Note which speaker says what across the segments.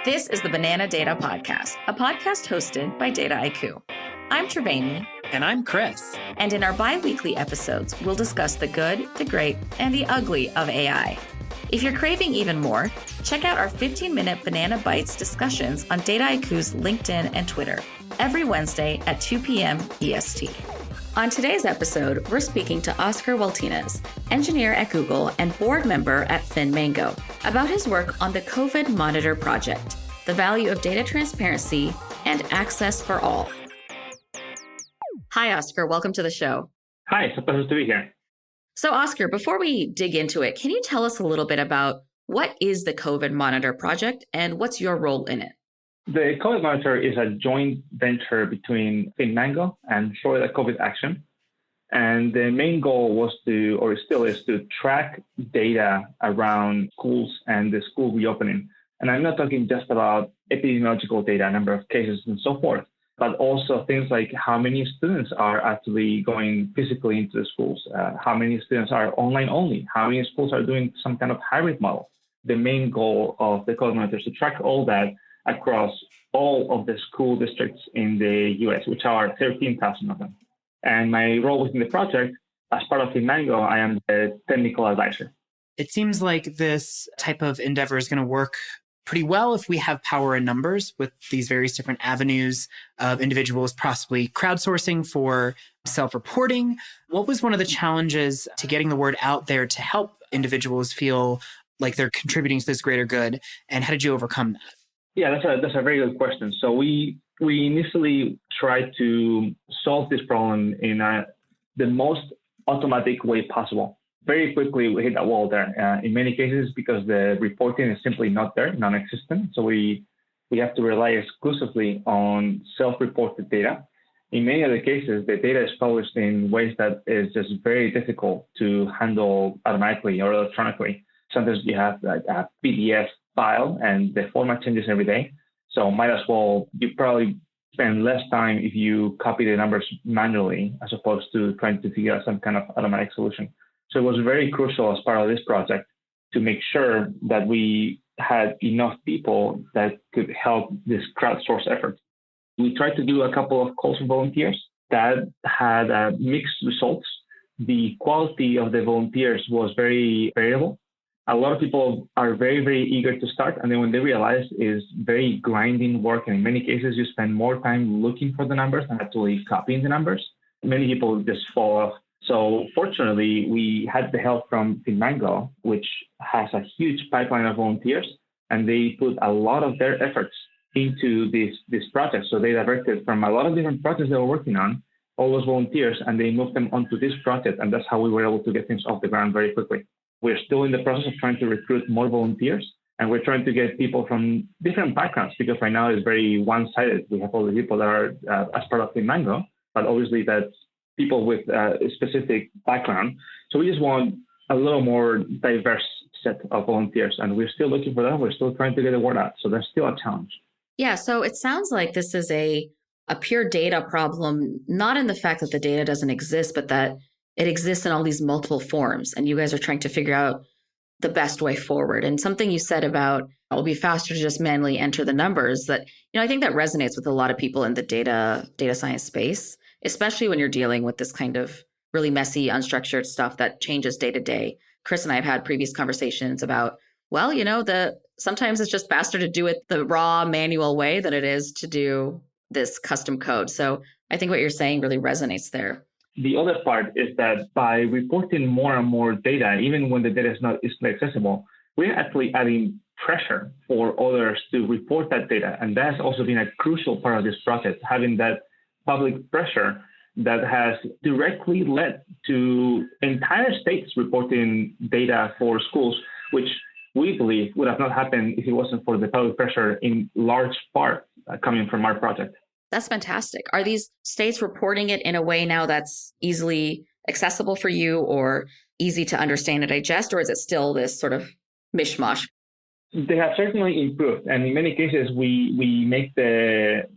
Speaker 1: This is the Banana Data Podcast, a podcast hosted by Data IQ. I'm Trevani.
Speaker 2: And I'm Chris.
Speaker 1: And in our bi-weekly episodes, we'll discuss the good, the great, and the ugly of AI. If you're craving even more, check out our 15-minute Banana Bites discussions on Data IQ's LinkedIn and Twitter every Wednesday at 2 p.m. EST. On today's episode, we're speaking to Oscar Wahltinez, engineer at Google and board member at FinMango, about his work on the COVID Monitor project, the value of data transparency and access for all. Hi, Oscar. Welcome to the show.
Speaker 3: Hi, it's a pleasure to be here.
Speaker 1: So, Oscar, before we dig into it, can you tell us a little bit about what is the COVID Monitor project and what's your role in it?
Speaker 3: The COVID Monitor is a joint venture between FinMango and Florida COVID Action. And the main goal was to, or still is, to track data around schools and the school reopening. And I'm not talking just about epidemiological data, number of cases and so forth, but also things like how many students are actually going physically into the schools, how many students are online only, how many schools are doing some kind of hybrid model. The main goal of the COVID Monitor is to track all that across all of the school districts in the US, which are 13,000 of them. And my role within the project, as part of FinMango, I am the technical advisor.
Speaker 2: It seems like this type of endeavor is going to work pretty well if we have power in numbers with these various different avenues of individuals possibly crowdsourcing for self-reporting. What was one of the challenges to getting the word out there to help individuals feel like they're contributing to this greater good? And how did you overcome that?
Speaker 3: Yeah, that's a very good question. So we initially tried to solve this problem in the most automatic way possible. Very quickly, we hit a wall there. In many cases, because the reporting is simply not there, non-existent. So we have to rely exclusively on self-reported data. In many other cases, the data is published in ways that is just very difficult to handle automatically or electronically. Sometimes you have like a PDF file and the format changes every day. So might as well, you probably spend less time if you copy the numbers manually as opposed to trying to figure out some kind of automatic solution. So it was very crucial as part of this project to make sure that we had enough people that could help this crowdsource effort. We tried to do a couple of calls for volunteers that had mixed results. The quality of the volunteers was very variable. A lot of people are very, very eager to start. And then when they realize it's very grinding work, and in many cases, you spend more time looking for the numbers than actually copying the numbers, many people just fall off. So fortunately, we had the help from FinMango, which has a huge pipeline of volunteers, and they put a lot of their efforts into this project. So they diverted from a lot of different projects they were working on, all those volunteers, and they moved them onto this project. And that's how we were able to get things off the ground very quickly. We're still in the process of trying to recruit more volunteers, and we're trying to get people from different backgrounds, because right now it's very one-sided. We have all the people that are as part of FinMango, but obviously that's people with a specific background. So we just want a little more diverse set of volunteers, and we're still looking for that. We're still trying to get the word out. So there's still a challenge.
Speaker 1: Yeah, so it sounds like this is a pure data problem, not in the fact that the data doesn't exist, but that it exists in all these multiple forms, and you guys are trying to figure out the best way forward. And something you said about it'll be faster to just manually enter the numbers, that, I think that resonates with a lot of people in the data science space, especially when you're dealing with this kind of really messy, unstructured stuff that changes day to day. Chris and I have had previous conversations about, sometimes it's just faster to do it the raw manual way than it is to do this custom code. So I think what you're saying really resonates there.
Speaker 3: The other part is that by reporting more and more data, even when the data is not easily accessible, we're actually adding pressure for others to report that data. And that's also been a crucial part of this project, having that public pressure that has directly led to entire states reporting data for schools, which we believe would have not happened if it wasn't for the public pressure in large part coming from our project.
Speaker 1: That's fantastic. Are these states reporting it in a way now that's easily accessible for you or easy to understand and digest, or is it still this sort of mishmash?
Speaker 3: They have certainly improved. And in many cases, we make the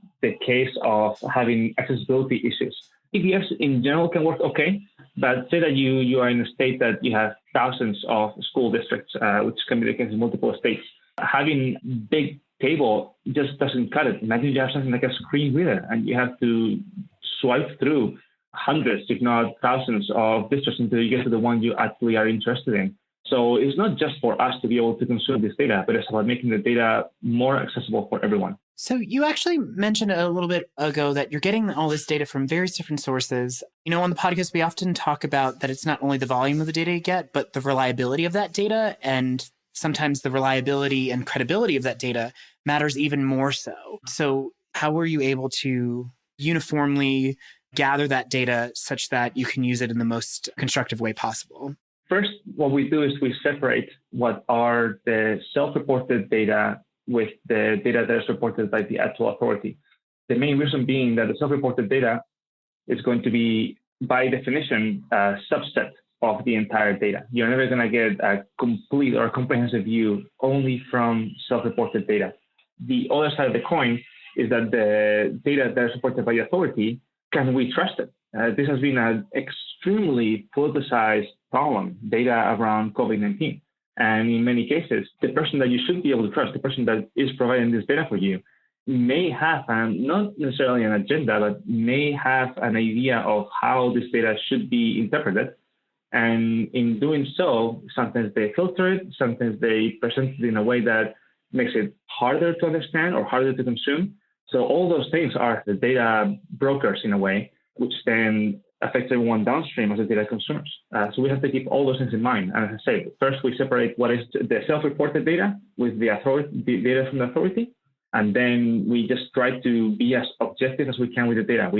Speaker 3: case of having accessibility issues. PDFs in general can work okay, but say that you are in a state that you have thousands of school districts, which can be the case in multiple states. Having big table just doesn't cut it. Imagine you have something like a screen reader and you have to swipe through hundreds, if not thousands of distros until you get to the one you actually are interested in. So it's not just for us to be able to consume this data, but it's about making the data more accessible for everyone.
Speaker 2: So you actually mentioned a little bit ago that you're getting all this data from various different sources. On the podcast, we often talk about that it's not only the volume of the data you get, but the reliability of that data. And sometimes the reliability and credibility of that data matters even more so. So how were you able to uniformly gather that data such that you can use it in the most constructive way possible?
Speaker 3: First, what we do is we separate what are the self-reported data with the data that is reported by the actual authority. The main reason being that the self-reported data is going to be, by definition, a subset of the entire data. You're never going to get a complete or comprehensive view only from self-reported data. The other side of the coin is that the data that is reported by the authority, can we trust it? This has been an extremely politicized problem, data around COVID-19. And in many cases, the person that you should be able to trust, the person that is providing this data for you, may have, not necessarily an agenda, but may have an idea of how this data should be interpreted. And in doing so, sometimes they filter it, sometimes they present it in a way that makes it harder to understand or harder to consume. So all those things are the data brokers in a way, which then affects everyone downstream as the data consumers. So we have to keep all those things in mind. And as I say, first we separate what is the self-reported data with the data from the authority. And then we just try to be as objective as we can with the data.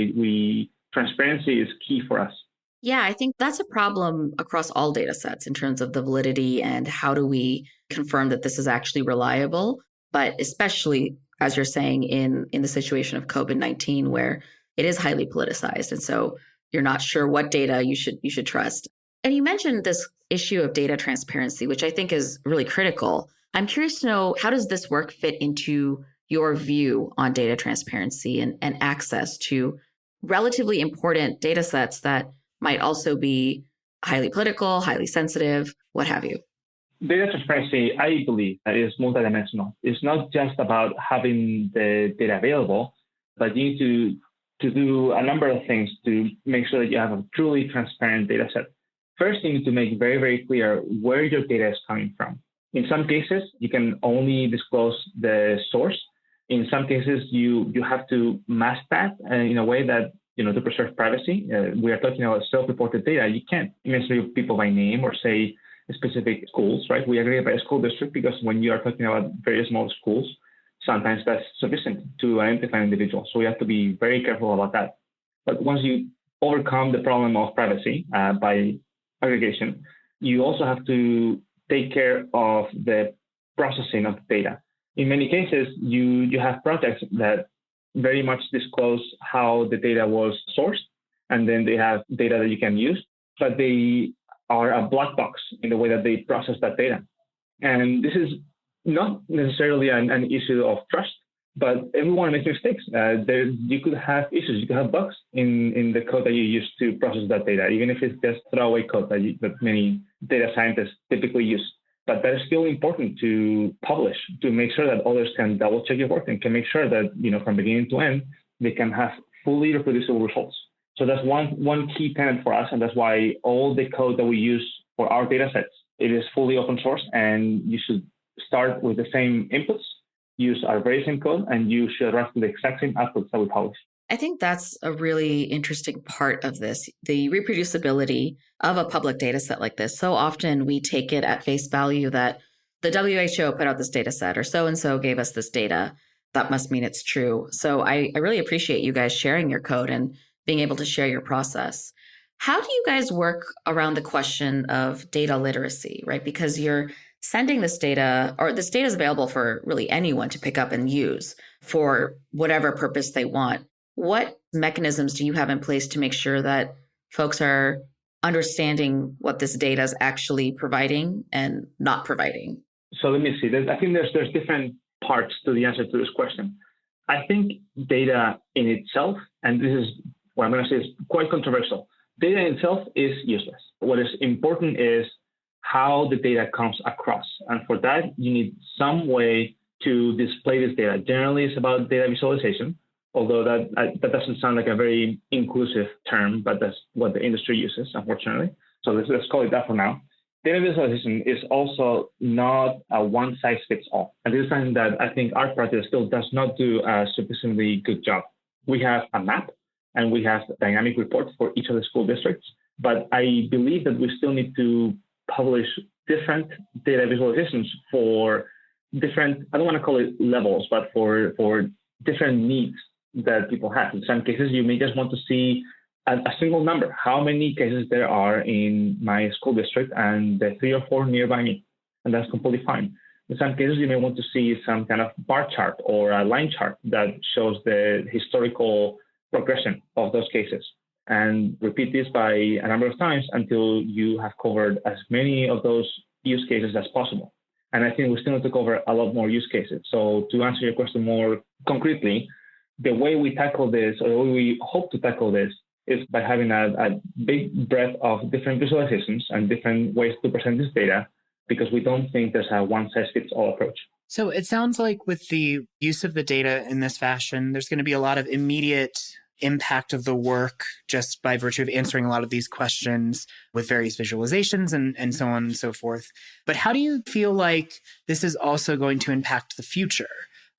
Speaker 3: Transparency is key for us.
Speaker 1: Yeah, I think that's a problem across all data sets in terms of the validity and how do we confirm that this is actually reliable, but especially, as you're saying, in the situation of COVID-19, where it is highly politicized. And so you're not sure what data you should trust. And you mentioned this issue of data transparency, which I think is really critical. I'm curious to know, how does this work fit into your view on data transparency and access to relatively important data sets that might also be highly political, highly sensitive, what have you?
Speaker 3: Data transparency, I believe, is multidimensional. It's not just about having the data available, but you need to do a number of things to make sure that you have a truly transparent data set. First, you need to make very, very clear where your data is coming from. In some cases, you can only disclose the source. In some cases, you have to mask that in a way that, to preserve privacy. We are talking about self-reported data. You can't mention people by name or say specific schools, right? We agree by a school district because when you are talking about very small schools, sometimes that's sufficient to identify an individual. So we have to be very careful about that. But once you overcome the problem of privacy by aggregation, you also have to take care of the processing of the data. In many cases, you have projects that very much disclose how the data was sourced, and then they have data that you can use, but they are a black box in the way that they process that data. And this is not necessarily an issue of trust, but everyone makes mistakes. You could have issues, you could have bugs in the code that you use to process that data, even if it's just throwaway code that many data scientists typically use. But that is still important to publish, to make sure that others can double check your work and can make sure that, from beginning to end, they can have fully reproducible results. So that's one key tenet for us. And that's why all the code that we use for our data sets, it is fully open source, and you should start with the same inputs, use our very same code, and you should run the exact same outputs that we publish.
Speaker 1: I think that's a really interesting part of this, the reproducibility of a public data set like this. So often we take it at face value that the WHO put out this data set or so-and-so gave us this data. That must mean it's true. So I really appreciate you guys sharing your code and being able to share your process. How do you guys work around the question of data literacy, right? Because you're sending this data, or this data is available for really anyone to pick up and use for whatever purpose they want. What mechanisms do you have in place to make sure that folks are understanding what this data is actually providing and not providing?
Speaker 3: So let me see. I think there's different parts to the answer to this question. I think data in itself, and this is what I'm going to say is quite controversial, data in itself is useless. What is important is how the data comes across. And for that, you need some way to display this data. Generally, it's about data visualization, although that doesn't sound like a very inclusive term, but that's what the industry uses, unfortunately. So let's call it that for now. Data visualization is also not a one-size-fits-all. And this is something that I think our project still does not do a sufficiently good job. We have a map and we have dynamic reports for each of the school districts, but I believe that we still need to publish different data visualizations for different, I don't want to call it levels, but for different needs that people have. In some cases, you may just want to see a single number, how many cases there are in my school district and the 3 or 4 nearby me, and that's completely fine. In some cases, you may want to see some kind of bar chart or a line chart that shows the historical progression of those cases, and repeat this by a number of times until you have covered as many of those use cases as possible. And I think we still need to cover a lot more use cases. So to answer your question more concretely, the way we tackle this, or the way we hope to tackle this, is by having a big breadth of different visualizations and different ways to present this data, because we don't think there's a one-size-fits-all approach.
Speaker 2: So it sounds like with the use of the data in this fashion, there's going to be a lot of immediate impact of the work just by virtue of answering a lot of these questions with various visualizations and so on and so forth. But how do you feel like this is also going to impact the future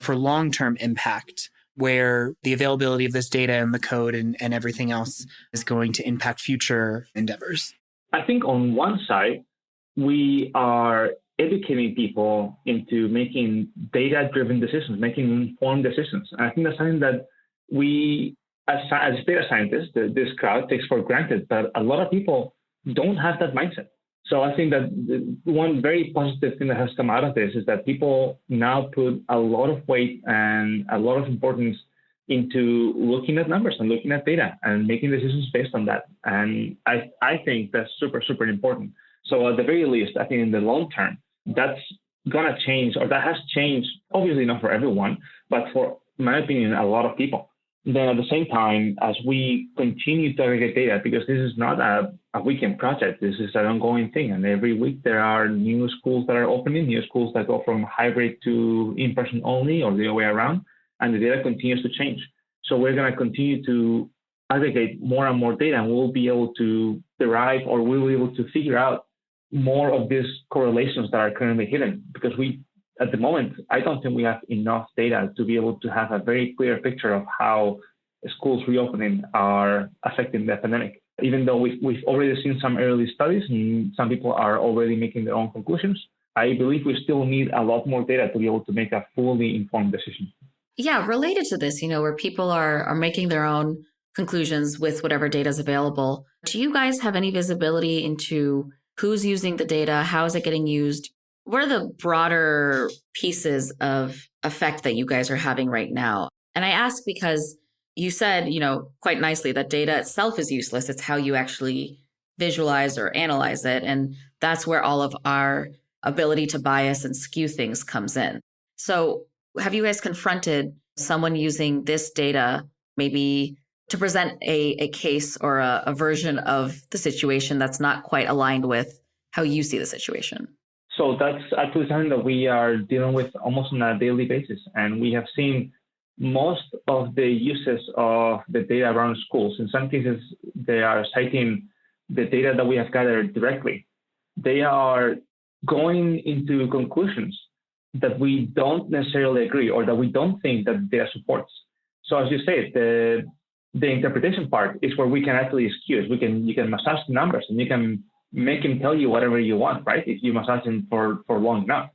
Speaker 2: for long-term impact, where the availability of this data and the code and everything else is going to impact future endeavors?
Speaker 3: I think on one side, we are educating people into making data-driven decisions, making informed decisions. And I think that's something that we, as data scientists, this crowd takes for granted, but a lot of people don't have that mindset. So I think that one very positive thing that has come out of this is that people now put a lot of weight and a lot of importance into looking at numbers and looking at data and making decisions based on that. And I think that's super, super important. So at the very least, I think in the long term, that's going to change, or that has changed, obviously not for everyone, but for, in my opinion, a lot of people. Then at the same time, as we continue to aggregate data, because this is not a weekend project, this is an ongoing thing. And every week there are new schools that are opening, new schools that go from hybrid to in-person only or the other way around, and the data continues to change. So we're going to continue to aggregate more and more data, and we'll be able to derive, or we'll be able to figure out more of these correlations that are currently hidden, because at the moment, I don't think we have enough data to be able to have a very clear picture of how schools reopening are affecting the pandemic. Even though we've already seen some early studies and some people are already making their own conclusions, I believe we still need a lot more data to be able to make a fully informed decision.
Speaker 1: Yeah, related to this, where people are making their own conclusions with whatever data is available. Do you guys have any visibility into who's using the data? How is it getting used? What are the broader pieces of effect that you guys are having right now? And I ask because you said, quite nicely that data itself is useless. It's how you actually visualize or analyze it. And that's where all of our ability to bias and skew things comes in. So have you guys confronted someone using this data maybe to present a case or a version of the situation that's not quite aligned with how you see the situation?
Speaker 3: So that's actually something that we are dealing with almost on a daily basis. And we have seen most of the uses of the data around schools. In some cases, they are citing the data that we have gathered directly. They are going into conclusions that we don't necessarily agree, or that we don't think that data supports. So as you say, the interpretation part is where we can actually skew it. You can massage the numbers and you can make him tell you whatever you want, right? If you massage him for long enough.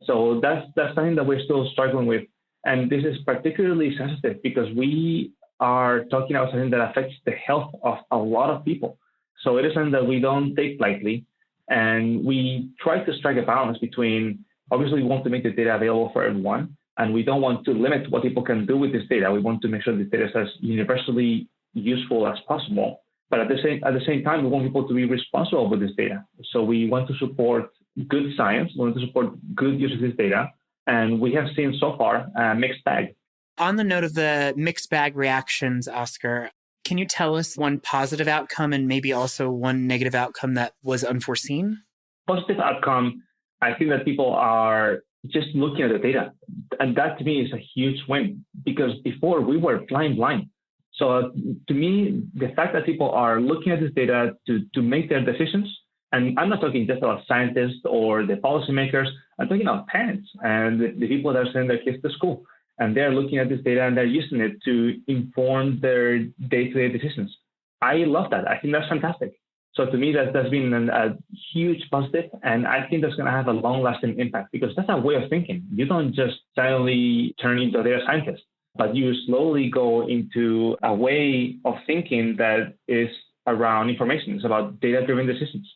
Speaker 3: So that's something that we're still struggling with. And this is particularly sensitive because we are talking about something that affects the health of a lot of people. So it is something that we don't take lightly. And we try to strike a balance between, obviously we want to make the data available for everyone, and we don't want to limit what people can do with this data. We want to make sure the data is as universally useful as possible. But at the same time, we want people to be responsible with this data. So we want to support good science. We want to support good use of this data. And we have seen so far a mixed bag.
Speaker 2: On the note of the mixed bag reactions, Oscar, can you tell us one positive outcome and maybe also one negative outcome that was unforeseen?
Speaker 3: Positive outcome, I think that people are just looking at the data. And that to me is a huge win, because before we were flying blind. So to me, the fact that people are looking at this data to make their decisions, and I'm not talking just about scientists or the policymakers, I'm talking about parents and the people that are sending their kids to school. And they're looking at this data and they're using it to inform their day-to-day decisions. I love that. I think that's fantastic. So to me, that's been a huge positive, and I think that's going to have a long-lasting impact, because that's a way of thinking. You don't just suddenly turn into a data scientist, but you slowly go into a way of thinking that is around information. It's about data-driven decisions.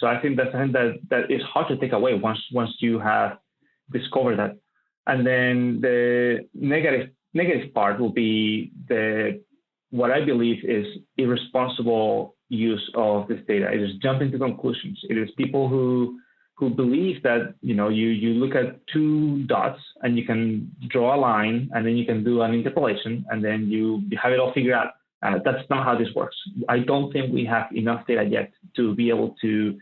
Speaker 3: So I think that's something that is hard to take away once you have discovered that. And then the negative part will be what I believe is irresponsible use of this data. It is jumping to conclusions. It is people who believe that, you look at two dots and you can draw a line and then you can do an interpolation and then you have it all figured out. That's not how this works. I don't think we have enough data yet to be able to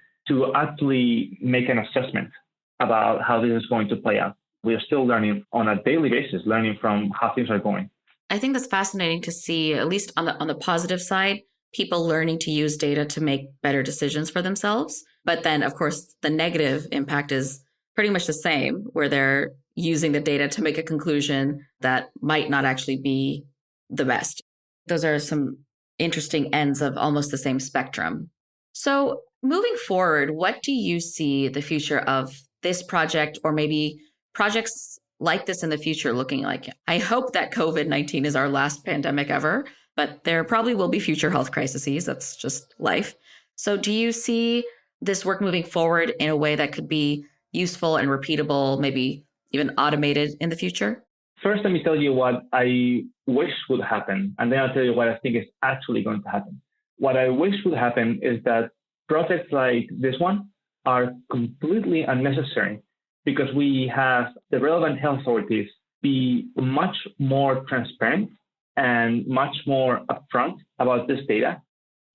Speaker 3: actually make an assessment about how this is going to play out. We are still learning on a daily basis, learning from how things are going.
Speaker 1: I think that's fascinating to see, at least on the positive side, people learning to use data to make better decisions for themselves. But then, of course, the negative impact is pretty much the same, where they're using the data to make a conclusion that might not actually be the best. Those are some interesting ends of almost the same spectrum. So moving forward, what do you see the future of this project, or maybe projects like this in the future looking like? I hope that COVID-19 is our last pandemic ever, but there probably will be future health crises. That's just life. So do you see this work moving forward in a way that could be useful and repeatable, maybe even automated in the future?
Speaker 3: First, let me tell you what I wish would happen, and then I'll tell you what I think is actually going to happen. What I wish would happen is that projects like this one are completely unnecessary, because we have the relevant health authorities be much more transparent and much more upfront about this data.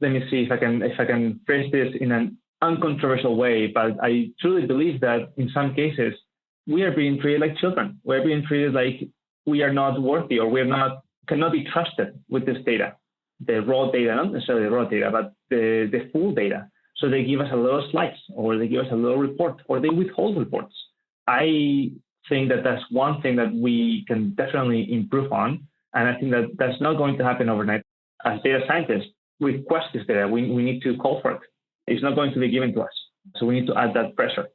Speaker 3: Let me see if I can phrase this in an uncontroversial way, but I truly believe that in some cases we are being treated like children. We're being treated like we are not worthy, or cannot be trusted with this data, the raw data, not necessarily raw data, but the full data. So they give us a little slice, or they give us a little report, or they withhold reports. I think that that's one thing that we can definitely improve on. And I think that that's not going to happen overnight. As data scientists, we request this data. We need to call for it. It's not going to be given to us. So we need to add that pressure.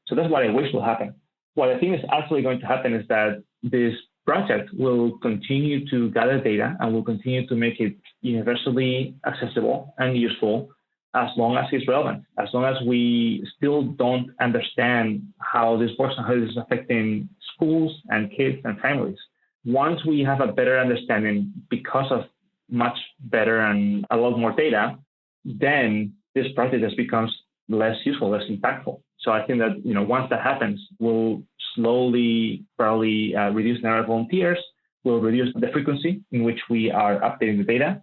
Speaker 3: So that's what I wish will happen. What I think is actually going to happen is that this project will continue to gather data and will continue to make it universally accessible and useful, as long as it's relevant, as long as we still don't understand how this works and how this is affecting schools and kids and families. Once we have a better understanding, because of much better and a lot more data, then this project just becomes less useful, less impactful. So I think that, once that happens, we'll slowly probably reduce the number of volunteers, we'll reduce the frequency in which we are updating the data,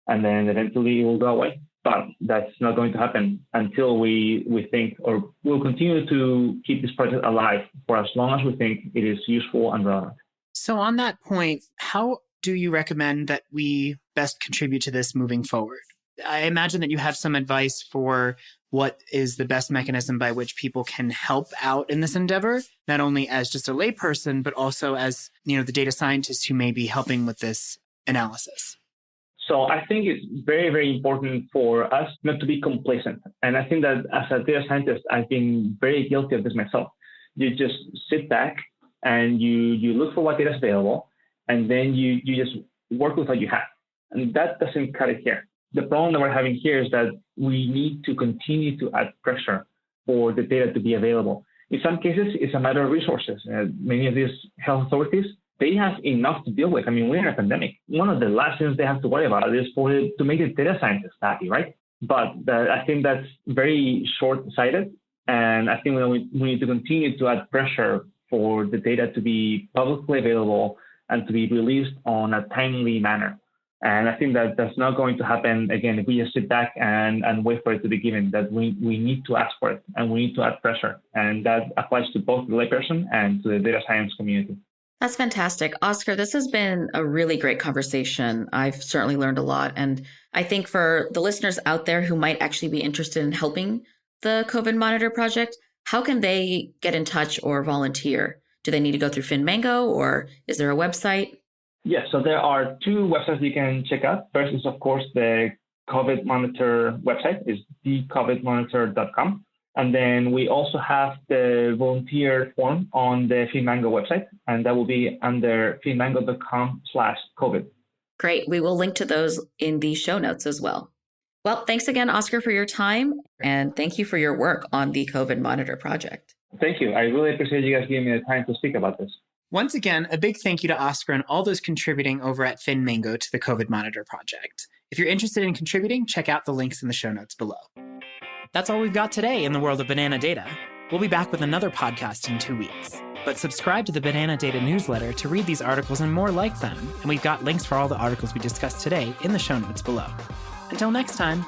Speaker 3: and then eventually it will go away. But that's not going to happen until we think, or we'll continue to keep this project alive for as long as we think it is useful and relevant.
Speaker 2: So on that point, how do you recommend that we best contribute to this moving forward? I imagine that you have some advice for what is the best mechanism by which people can help out in this endeavor, not only as just a layperson, but also as, the data scientists who may be helping with this analysis.
Speaker 3: So I think it's very, very important for us not to be complacent. And I think that as a data scientist, I've been very guilty of this myself. You just sit back and you look for what data is available, and then you just work with what you have. And that doesn't cut it here. The problem that we're having here is that we need to continue to add pressure for the data to be available. In some cases, it's a matter of resources. Many of these health authorities, they have enough to deal with. I mean, we're in a pandemic. One of the last things they have to worry about is to make the data scientists happy, right? But I think that's very short-sighted. And I think we need to continue to add pressure for the data to be publicly available and to be released on a timely manner. And I think that that's not going to happen again if we just sit back and wait for it to be given, that we need to ask for it and we need to add pressure. And that applies to both the layperson and to the data science community.
Speaker 1: That's fantastic. Oscar, this has been a really great conversation. I've certainly learned a lot. And I think for the listeners out there who might actually be interested in helping the COVID Monitor project, how can they get in touch or volunteer? Do they need to go through FinMango, or is there a website?
Speaker 3: Yes, so there are two websites you can check out. First is, of course, the COVID Monitor website, is thecovidmonitor.com. And then we also have the volunteer form on the FinMango website, and that will be under finmango.com/COVID.
Speaker 1: Great. We will link to those in the show notes as well. Well, thanks again, Oscar, for your time, and thank you for your work on the COVID Monitor project.
Speaker 3: Thank you. I really appreciate you guys giving me the time to speak about this.
Speaker 2: Once again, a big thank you to Oscar and all those contributing over at FinMango to the COVID Monitor project. If you're interested in contributing, check out the links in the show notes below. That's all we've got today in the world of banana data. We'll be back with another podcast in 2 weeks. But subscribe to the Banana Data newsletter to read these articles and more like them. And we've got links for all the articles we discussed today in the show notes below. Until next time.